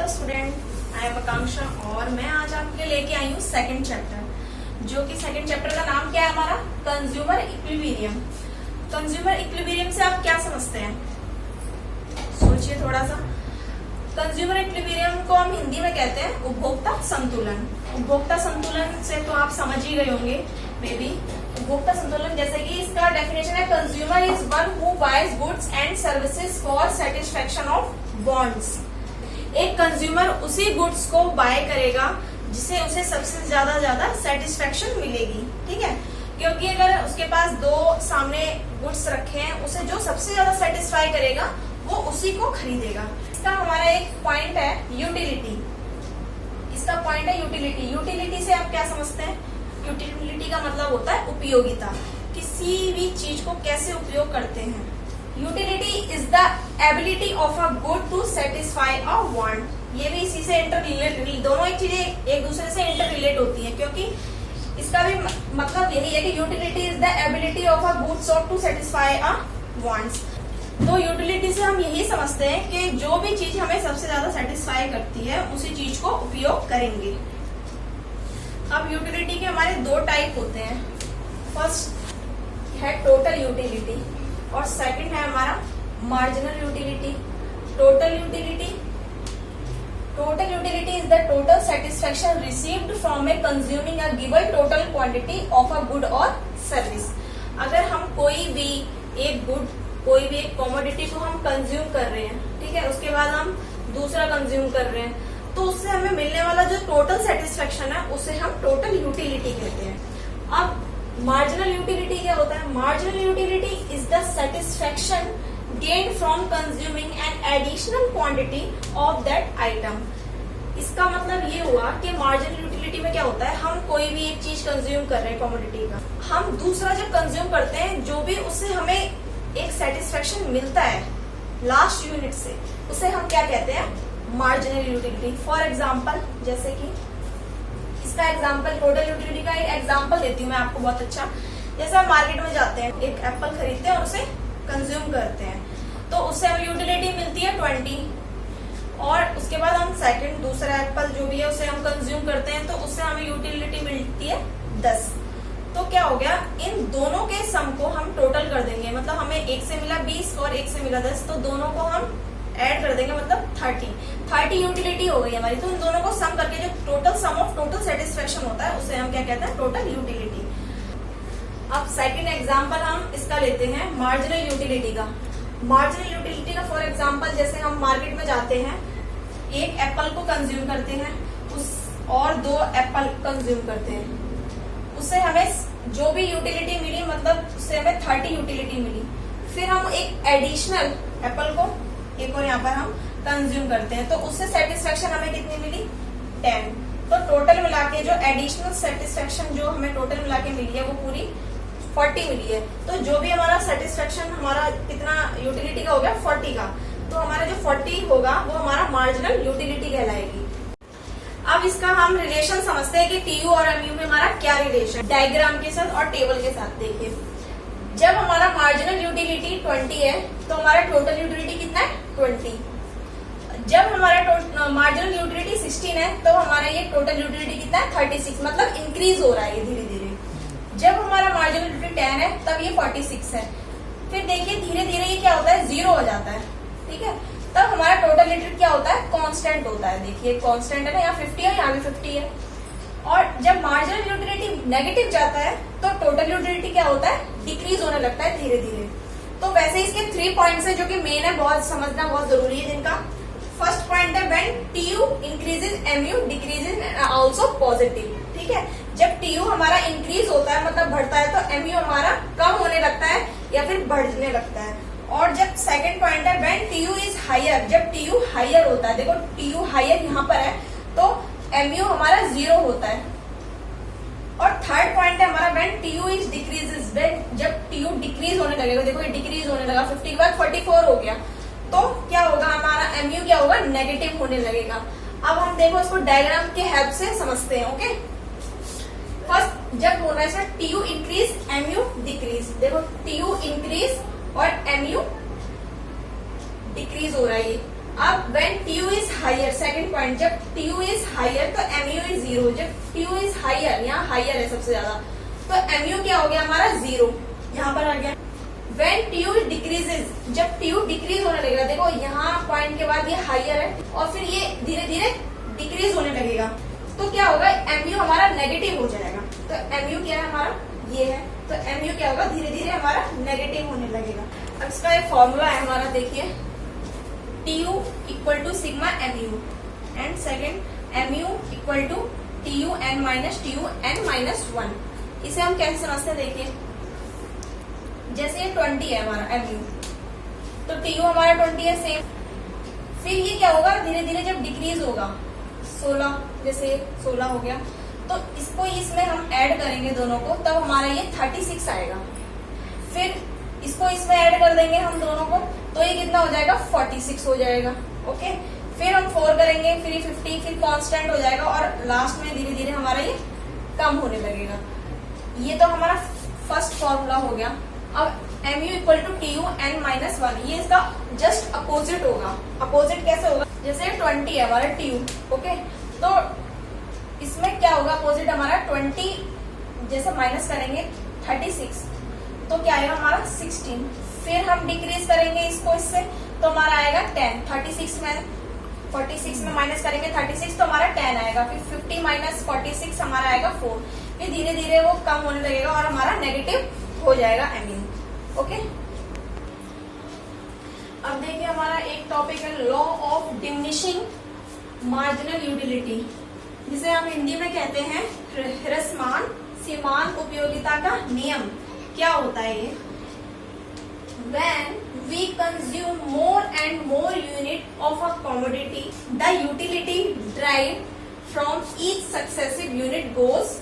Hello student, I am आकांक्षा और मैं आज आपके लेके आई हूँ सेकंड चैप्टर, जो कि सेकंड चैप्टर का नाम क्या है हमारा, कंज्यूमर इक्विलिब्रियम। कंज्यूमर इक्विलिब्रियम से आप क्या समझते हैं, सोचिए थोड़ा सा। कंज्यूमर इक्विलिब्रियम को हम हिंदी में कहते हैं उपभोक्ता संतुलन। उपभोक्ता संतुलन से तो आप समझ ही गए होंगे मे बी। उपभोक्ता संतुलन जैसे कि इसका डेफिनेशन है, consumer is one who buys goods and services for satisfaction of wants. एक कंज्यूमर उसी गुड्स को बाय करेगा जिसे उसे सबसे ज्यादा सेटिस्फेक्शन मिलेगी, ठीक है। क्योंकि अगर उसके पास दो सामने गुड्स रखे हैं, उसे जो सबसे ज्यादा सेटिस्फाई करेगा वो उसी को खरीदेगा। इसका हमारा एक पॉइंट है यूटिलिटी। इसका पॉइंट है यूटिलिटी। यूटिलिटी से आप क्या समझते हैं? यूटिलिटी का मतलब होता है उपयोगिता। किसी भी चीज को कैसे उपयोग करते हैं। Utility is the ability of a good to satisfy a want. ये भी इसी से इंटर रिलेट, दोनों एक चीजें एक दूसरे से इंटर रिलेट होती हैं, क्योंकि इसका भी मतलब यही है कि utility is the ability of a good sought to satisfy a wants. तो यूटिलिटी से हम यही समझते हैं कि जो भी चीज हमें सबसे ज्यादा सेटिस्फाई करती है उसी चीज को उपयोग करेंगे। अब यूटिलिटी के हमारे दो टाइप होते हैं। फर्स्ट है टोटल यूटिलिटी और सेकंड है हमारा marginal utility. Total utility, total utility is the total satisfaction received from A consuming a given total quantity of a good और सर्विस। अगर हम कोई भी एक कमोडिटी को हम कंज्यूम कर रहे हैं, ठीक है, उसके बाद हम दूसरा कंज्यूम कर रहे हैं, तो उससे हमें मिलने वाला जो टोटल सेटिस्फेक्शन है उसे हम टोटल यूटिलिटी कहते हैं। अब मार्जिनल यूटिलिटी क्या होता है? Marginal utility is the satisfaction gained from consuming an additional quantity of that item. इसका मतलब ये हुआ कि मार्जिनल यूटिलिटी में क्या होता है, हम कोई भी एक चीज कंज्यूम कर रहे हैं कमोडिटी का, हम दूसरा जब कंज्यूम करते हैं, जो भी उससे हमें एक सेटिस्फेक्शन मिलता है लास्ट यूनिट से, उसे हम क्या कहते हैं? Marginal utility. फॉर एग्जाम्पल, जैसे कि इसका एग्जाम्पल, टोटल यूटिलिटी का एक एग्जाम्पल देती हूँ मैं आपको बहुत अच्छा। जैसे हम मार्केट में जाते हैं, एक एप्पल खरीदते हैं और उसे कंज्यूम करते हैं, तो उससे हमें यूटिलिटी मिलती है 20, और उसके बाद हम सेकंड दूसरा एप्पल जो भी है उसे हम कंज्यूम करते हैं, तो उससे हमें यूटिलिटी मिलती है 10। तो क्या हो गया, इन दोनों के सम को हम टोटल कर देंगे, मतलब हमें एक से मिला 20 और एक से मिला 10, तो दोनों को हम ऐड कर देंगे, मतलब 30 यूटिलिटी हो गई हमारी। तो इन दोनों को सम करके जो total sum of total satisfaction होता है उसे हम क्या कहते हैं? Total utility. अब सेकंड एग्जांपल हम इसका लेते हैं मार्जिनल यूटिलिटी का। मार्जिनल यूटिलिटी का फॉर एग्जांपल, जैसे हम मार्केट में जाते हैं, एक एप्पल को कंज्यूम करते हैं और 2 एप्पल कंज्यूम करते हैं, उससे हमें जो भी यूटिलिटी मिली, मतलब उससे हमें 30 यूटिलिटी मिली। फिर हम एक एडिशनल एप्पल को एक और यहाँ पर हम कंज्यूम करते हैं, तो उससे सेटिस्फेक्शन हमें कितनी मिली? 10। तो टोटल मिला के जो एडिशनल सेटिस्फेक्शन जो हमें टोटल मिला के मिली है वो पूरी 40 मिली है। तो जो भी हमारा सेटिस्फेक्शन हमारा कितना यूटिलिटी का हो गया? 40 का। तो हमारा जो 40 होगा वो हमारा मार्जिनल यूटिलिटी कहलाएगी। अब इसका हम रिलेशन समझते हैं कि टीयू और एमयू में हमारा क्या रिलेशन, डायग्राम के साथ और टेबल के साथ। देखिए, जब हमारा मार्जिनल यूटिलिटी 20 है तो हमारा टोटल यूटिलिटी कितना है? 20। जब हमारा मार्जिनल यूटिलिटी 16 है तो हमारा ये टोटल यूटिलिटी कितना है? 36, मतलब इंक्रीज हो रहा है ये धीरे धीरे। जब हमारा मार्जिनल यूटिलिटी 10 है तब ये 46 है। फिर देखिए धीरे धीरे ये क्या होता है? 0 हो जाता है, ठीक है। तब हमारा टोटल यूटिलिटी क्या होता है? कांस्टेंट होता है। देखिए कांस्टेंट है ना, यहाँ 50 है, यहाँ भी 50 है। और जब मार्जिनल यूटिलिटी नेगेटिव जाता है तो टोटल यूटिलिटी क्या होता है? डिक्रीज होने लगता है धीरे धीरे। तो वैसे इसके 3 पॉइंट्स है जो कि मेन है, बहुत समझना बहुत जरूरी है जिनका। फर्स्ट पॉइंट है when TU increases MU decreases also positive, ठीक है। जब टीयू हमारा इंक्रीज होता है मतलब बढ़ता है, तो एमयू हमारा कम होने लगता है या फिर बढ़ने लगता है। और जब सेकंड पॉइंट है व्हेन टीयू इज हायर, जब टीयू हायर होता है, देखो टीयू हायर यहाँ पर है तो एमयू हमारा 0 होता है। और थर्ड पॉइंट है हमारा when TU is decreases, when जब टीयू डिक्रीज होने लगेगा, देखो ये डिक्रीज होने लगा, 50 के बाद 44 हो गया, तो क्या होगा हमारा एमयू क्या होगा? नेगेटिव होने लगेगा। अब हम देखो इसको डायग्राम के हेल्प से समझते हैं, ओके। फर्स्ट जब बोल रहा है टीयू इंक्रीज एमयू डिक्रीज, देखो टीयू इंक्रीज और एमयू डिक्रीज हो रहा है। अब when TU is high higher, second point, जब TU इज हायर तो MU इज 0। जब TU इज हायर, यहाँ हायर है सबसे ज्यादा, तो MU क्या हो गया हमारा 0, यहाँ पर आ गया। When TU डिक्रीजेज, जब TU डिक्रीज होने लगेगा, देखो यहाँ पॉइंट के बाद ये हायर है और फिर ये धीरे धीरे डिक्रीज होने लगेगा, तो क्या होगा MU हमारा नेगेटिव हो जाएगा। तो MU क्या है हमारा, ये है, तो MU क्या होगा, धीरे धीरे हमारा नेगेटिव होने लगेगा। अब इसका एक फॉर्मूला है हमारा, देखिए TU equal to sigma MU and second MU equal to TU n minus TU n minus 1। इसे हम कैसे समझते हैं, देखिए जैसे ये 20 है हमारा MU, तो TU हमारा 20 है सेम, फिर ये क्या होगा धीरे धीरे जब डिक्रीज होगा 16, जैसे 16 हो गया, तो इसको इसमें हम ऐड करेंगे दोनों को, तब हमारा ये 36 आएगा। फिर इसको इसमें ऐड कर देंगे हम दोनों को, तो ये कितना हो जाएगा 46 हो जाएगा। ओके, फिर हम 4 करेंगे, फिर 50, फिर कांस्टेंट हो जाएगा और लास्ट में धीरे धीरे हमारा ये कम होने लगेगा। ये तो हमारा फर्स्ट फॉर्मूला हो गया। अब MU equal to TU n minus 1, ये इसका जस्ट अपोजिट होगा। अपोजिट कैसे होगा, जैसे 20 है हमारा TU, ओके, तो इसमें क्या होगा अपोजिट हमारा 20, जैसे माइनस करेंगे 36, तो क्या आएगा हमारा 16। फिर हम डिक्रीज करेंगे इसको इससे, तो हमारा आएगा 10। 46 में माइनस करेंगे 36, तो हमारा 10 आएगा। फिर 50 माइनस 46 हमारा आएगा 4। फिर धीरे धीरे वो कम होने लगेगा और हमारा नेगेटिव हो जाएगा MU। ओके, अब देखिए हमारा एक टॉपिक है law of diminishing marginal utility, जिसे हम हिंदी में कहते हैं ह्रस्वमान सीमांत उपयोगिता का नियम। क्या होता है ये, when we consume more and more unit of a commodity, the utility derived from each successive unit goes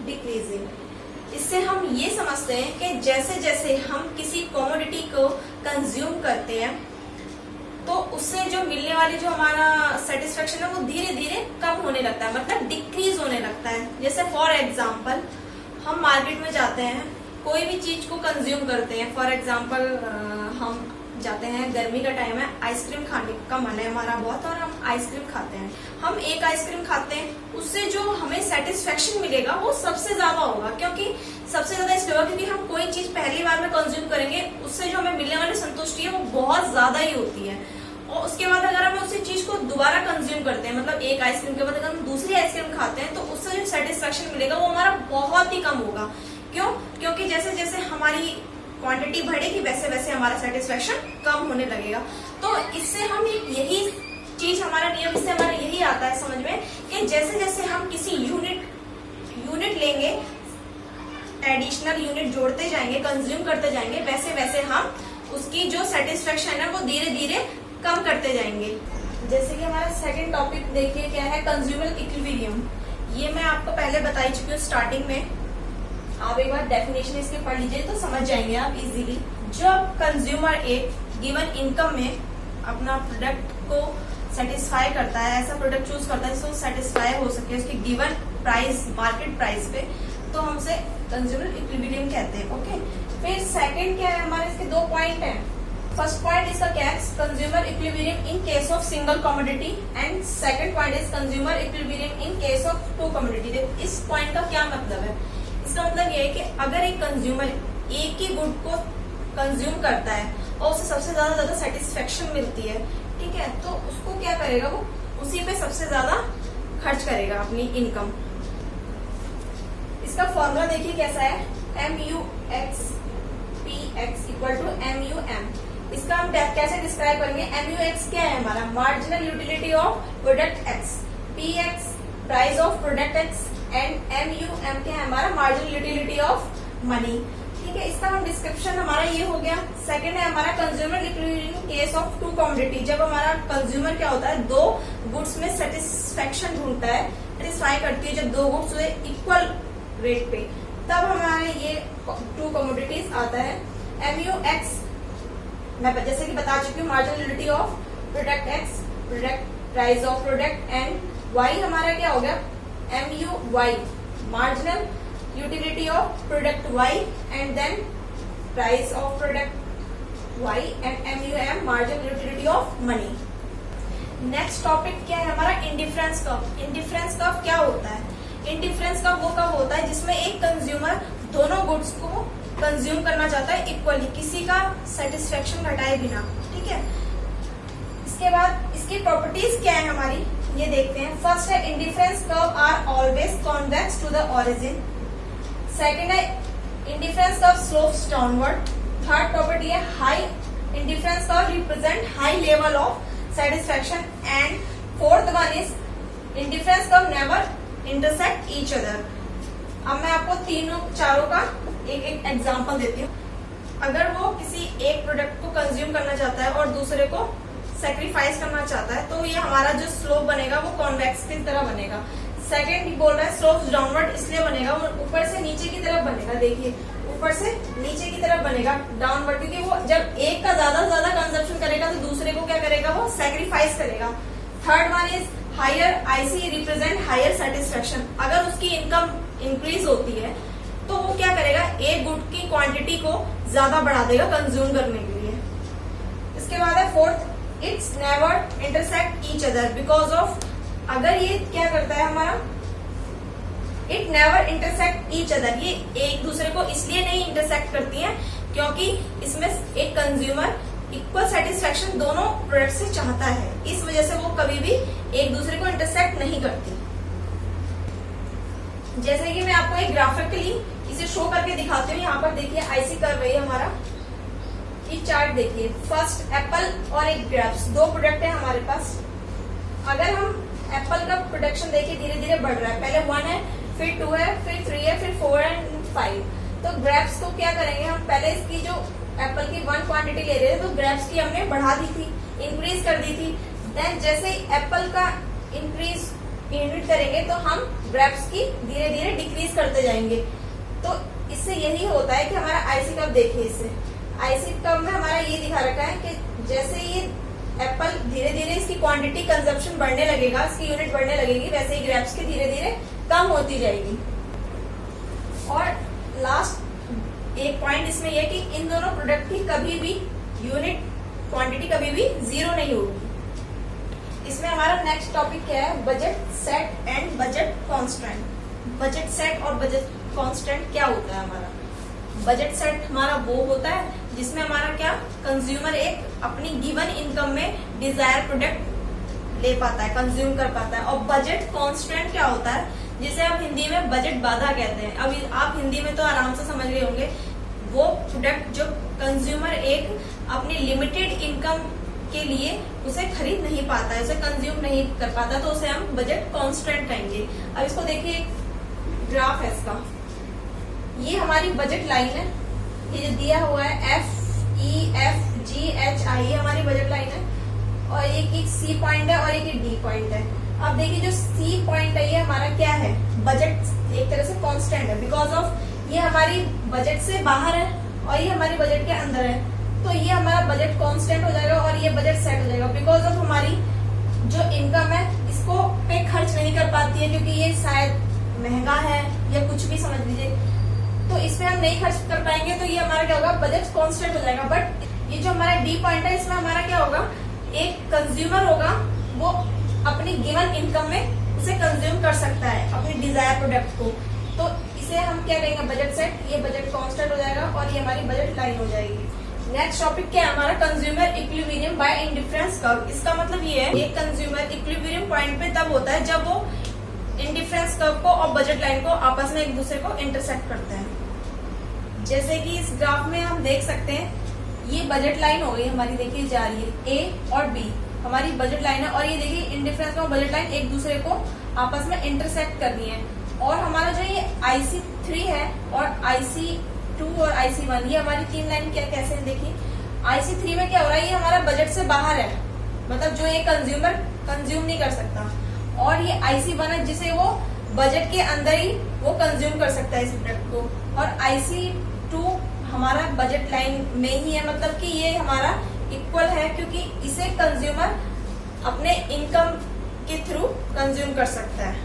decreasing। इससे हम ये समझते हैं कि जैसे जैसे हम किसी कमोडिटी को कंज्यूम करते हैं, तो उससे जो मिलने वाली जो हमारा सेटिस्फेक्शन है वो धीरे धीरे कम होने लगता है, मतलब डिक्रीज होने लगता है। जैसे फॉर एग्जांपल हम मार्केट में जाते हैं, कोई भी चीज को कंज्यूम करते हैं, फॉर एग्जांपल हम जाते हैं, गर्मी का टाइम है, आइसक्रीम खाने का मन है हमारा बहुत, और हम आइसक्रीम खाते हैं। हम एक आइसक्रीम खाते हैं, उससे जो हमें सेटिस्फेक्शन मिलेगा वो सबसे ज्यादा होगा, क्योंकि सबसे ज्यादा इसलिए होगा क्योंकि हम कोई चीज पहली बार में कंज्यूम करेंगे, उससे जो हमें मिलने वाली संतुष्टि है वो बहुत ज्यादा ही होती है। और उसके बाद अगर हम उसी चीज को दोबारा कंज्यूम करते हैं, मतलब एक आइसक्रीम के बाद अगर हम दूसरी आइसक्रीम खाते हैं, तो उससे जो सेटिस्फेक्शन मिलेगा वो हमारा बहुत ही कम होगा। क्यों, क्योंकि जैसे जैसे हमारी क्वांटिटी बढ़ेगी वैसे वैसे हमारा सेटिस्फेक्शन कम होने लगेगा। तो इससे हम यही चीज, हमारा नियम से हमारा यही आता है समझ में कि जैसे जैसे हम किसी यूनिट लेंगे, एडिशनल यूनिट जोड़ते जाएंगे, कंज्यूम करते जाएंगे, वैसे वैसे हम उसकी जो सेटिस्फेक्शन है वो धीरे धीरे कम करते जाएंगे। जैसे कि हमारा सेकंड टॉपिक देखिए क्या है, कंज्यूमर इक्विलिब्रियम। ये मैं आपको पहले बता ही चुकी हूँ स्टार्टिंग में, आप एक बार डेफिनेशन इसके पढ़ लीजिए तो समझ जाएंगे आप इजीली। जब कंज्यूमर एक गिवन इनकम में अपना प्रोडक्ट को सेटिस्फाई करता है, ऐसा प्रोडक्ट चूज करता है जिसको सेटिस्फाई हो सके उसकी गिवन प्राइस, मार्केट प्राइस पे, तो हम उसे कंज्यूमर इक्विलिब्रियम कहते हैं। ओके, फिर सेकंड क्या है हमारे, इसके 2 पॉइंट हैं। फर्स्ट पॉइंट इसका क्या है, consumer equilibrium in case of single commodity, and second point is consumer equilibrium in case of 2 commodity. इस पॉइंट का क्या मतलब है, इसका मतलब ये है कि अगर एक कंज्यूमर एक ही गुड को कंज्यूम करता है और उसे सबसे ज्यादा सेटिस्फेक्शन मिलती है, ठीक है, तो उसको क्या करेगा, वो उसी पे सबसे ज्यादा खर्च करेगा अपनी इनकम। इसका फॉर्मूला देखिए कैसा है, MUX इक्वल टू MUM। इसका हम कैसे डिस्क्राइब करेंगे, MUX क्या है हमारा, marginal utility of product X, PX price of product X, and MUM क्या है हमारा, मार्जिनल यूटिलिटी ऑफ मनी। ठीक है, इसका हम डिस्क्रिप्शन हमारा ये हो गया। सेकंड है हमारा consumer equilibrium in case of 2 commodity. जब हमारा कंज्यूमर क्या होता है, 2 गुड्स में सेटिस्फेक्शन ढूंढता है, सेटिस्फाई करती है, जब 2 गुड्स इक्वल रेट पे, तब हमारे ये 2 कमोडिटीज आता है। MUX मैं जैसे कि बता चुकी हूँ, marginal utility of product X, product price of product, and Y हमारा क्या हो गया, MUY marginal utility of product Y, and then price of product Y, and MUM marginal utility of money. Next topic क्या है हमारा, indifference curve. Indifference curve क्या होता है? इंडिफरेंस कर्व वो कर्व होता है जिसमें एक कंज्यूमर दोनों गुड्स को कंज्यूम करना चाहता है इक्वली, किसी का सेटिस्फेक्शन घटाए बिना, ठीक है। इसके बाद इसकी प्रॉपर्टीज क्या है हमारी, ये देखते हैं। फर्स्ट है indifference curve are always convex to the origin. Second है indifference curve slopes downward. Third property है high indifference curve represent high level of satisfaction. And fourth one is indifference curve never intersect each other. अब मैं आपको तीनों चारों का एक एक एग्जांपल देती हूँ। अगर वो किसी एक प्रोडक्ट को कंज्यूम करना चाहता है और दूसरे को सेक्रीफाइस करना चाहता है, तो ये हमारा जो स्लोप बनेगा वो कॉन्वेक्स की तरह बनेगा। सेकेंड बोल रहा है स्लोप डाउनवर्ड इसलिए बनेगा, वो ऊपर से नीचे की तरफ बनेगा। देखिए ऊपर से नीचे की तरफ बनेगा डाउनवर्ड, क्योंकि वो जब एक का ज्यादा से ज्यादा कंजप्शन करेगा तो दूसरे को क्या करेगा, वो सेक्रीफाइस करेगा। Third one is higher IC represent higher satisfaction. अगर उसकी इनकम इंक्रीज होती है तो वो क्या करेगा, एक गुड की क्वांटिटी को ज्यादा बढ़ा देगा कंज्यूम करने के लिए। इसके बाद है fourth, it's never intersect each other because of, अगर ये क्या करता है हमारा, it never intersect each other, ये एक दूसरे को इसलिए नहीं इंटरसेक्ट करती है क्योंकि इसमें एक कंज्यूमर इक्वल सेटिस्फेक्शन दोनों प्रोडक्ट से चाहता है, इस वजह से वो कभी भी एक दूसरे को इंटरसेक्ट नहीं करती। जैसे कि मैं आपको एक ग्राफिकली इसे शो करके दिखाती हूँ। यहाँ पर देखिए आईसी कर रही है हमारा, ये चार्ट देखिए। फर्स्ट एप्पल और एक ग्रेप्स, दो प्रोडक्ट है हमारे पास। अगर हम एप्पल का प्रोडक्शन देखिए धीरे धीरे बढ़ रहा है, पहले 1 है, फिर 2 है, फिर 3 है, फिर 4 एंड 5। तो ग्रेप्स को क्या करेंगे हम, पहले इसकी जो एप्पल की 1 क्वांटिटी ले रहे थे तो ग्रेप्स की हमने बढ़ा दी थी, इंक्रीज कर दी थी। देन जैसे एप्पल का इंक्रीज यूनिट करेंगे तो हम ग्रेप्स की धीरे धीरे डिक्रीज करते जाएंगे। तो इससे यही होता है कि हमारा आईसी कर्व देखिए, इससे आईसी कर्व में हमारा ये दिखा रखा है कि जैसे ये एप्पल धीरे धीरे इसकी क्वांटिटी कंजप्शन बढ़ने लगेगा, इसकी यूनिट बढ़ने लगेगी, वैसे ही ग्रेप्स की धीरे धीरे कम होती जाएगी। और लास्ट एक पॉइंट इसमें यह कि इन दोनों प्रोडक्ट की कभी भी यूनिट क्वांटिटी कभी भी 0 नहीं होगी। इसमें हमारा नेक्स्ट टॉपिक क्या है, budget set and budget constant. Budget set और बजट कांस्टेंट क्या होता है हमारा? बजट सेट हमारा वो होता है जिसमें हमारा क्या, कंज्यूमर एक अपनी गिवन इनकम में डिजायर प्रोडक्ट ले पाता है, कंज्यूम कर पाता है। और बजट कांस्टेंट क्या होता है, जिसे आप हिंदी में बजट बाधा कहते हैं। अभी आप हिंदी में तो आराम से समझ गए होंगे, वो प्रोडक्ट जो कंज्यूमर एक अपनी लिमिटेड इनकम के लिए उसे खरीद नहीं पाता है, उसे कंज्यूम नहीं कर पाता, तो उसे हम बजट कांस्टेंट कहेंगे। अब इसको देखिए, ग्राफ है इसका, ये हमारी बजट लाइन है, ये जो दिया हुआ है FEFGHI, ये हमारी बजट लाइन है। और एक C पॉइंट है और एक D पॉइंट है। अब देखिए जो C पॉइंट है ये हमारा क्या है, बजट एक तरह से कांस्टेंट है, बिकॉज ऑफ ये हमारी बजट से बाहर है और ये हमारी बजट के अंदर है, तो ये हमारा बजट कांस्टेंट हो जाएगा और ये बजट सेट हो जाएगा। बिकॉज ऑफ हमारी जो इनकम है इसको पे खर्च नहीं कर पाती है, क्योंकि ये शायद महंगा है या कुछ भी समझ लीजिए, तो इसमें हम नहीं खर्च कर पाएंगे, तो ये हमारा क्या होगा, बजट कांस्टेंट हो जाएगा। बट ये जो हमारा D पॉइंट है, इसमें हमारा क्या होगा, एक कंज्यूमर होगा, वो अपनी गिवन इनकम में उसे कंज्यूम कर सकता है अपनी डिजायर प्रोडक्ट को, तो इसे हम क्या कहेंगे, बजट सेट। ये बजट कांस्टेंट हो जाएगा और ये हमारी बजट लाइन हो जाएगी। नेक्स्ट टॉपिक क्या है हमारा, consumer equilibrium bye indifference curve. इसका मतलब ये है, एक कंज्यूमर इक्विलिब्रियम पॉइंट पे तब होता है जब वो इंडिफरेंस कर्व को और बजट लाइन को आपस में एक दूसरे को इंटरसेक्ट करते हैं। जैसे कि इस ग्राफ में हम देख सकते हैं, ये बजट लाइन हो गई हमारी, देखिए जा रही है A और B हमारी बजट लाइन है, और ये देखिए इंडिफरेंस और बजट लाइन एक दूसरे को आपस में इंटरसेक्ट कर रही है। और हमारा जो ये IC3 है और IC2 और IC1, ये हमारी तीन लाइन क्या कैसे है, देखिए IC3 में क्या हो रहा है, ये हमारा बजट से बाहर है, मतलब जो ये कंज्यूमर कंज्यूम नहीं कर सकता। और ये IC1 है जिसे वो बजट के अंदर ही वो कंज्यूम कर सकता है इस प्रोडक्ट को। और IC2 हमारा बजट लाइन में ही है, मतलब कि ये हमारा इक्वल है, क्योंकि इसे कंज्यूमर अपने इनकम के थ्रू कंज्यूम कर सकता है।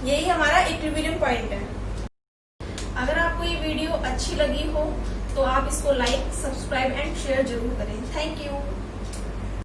यही हमारा इक्विलिब्रियम पॉइंट है। अगर आपको ये वीडियो अच्छी लगी हो तो आप इसको लाइक, सब्सक्राइब एंड शेयर जरूर करें। Thank you.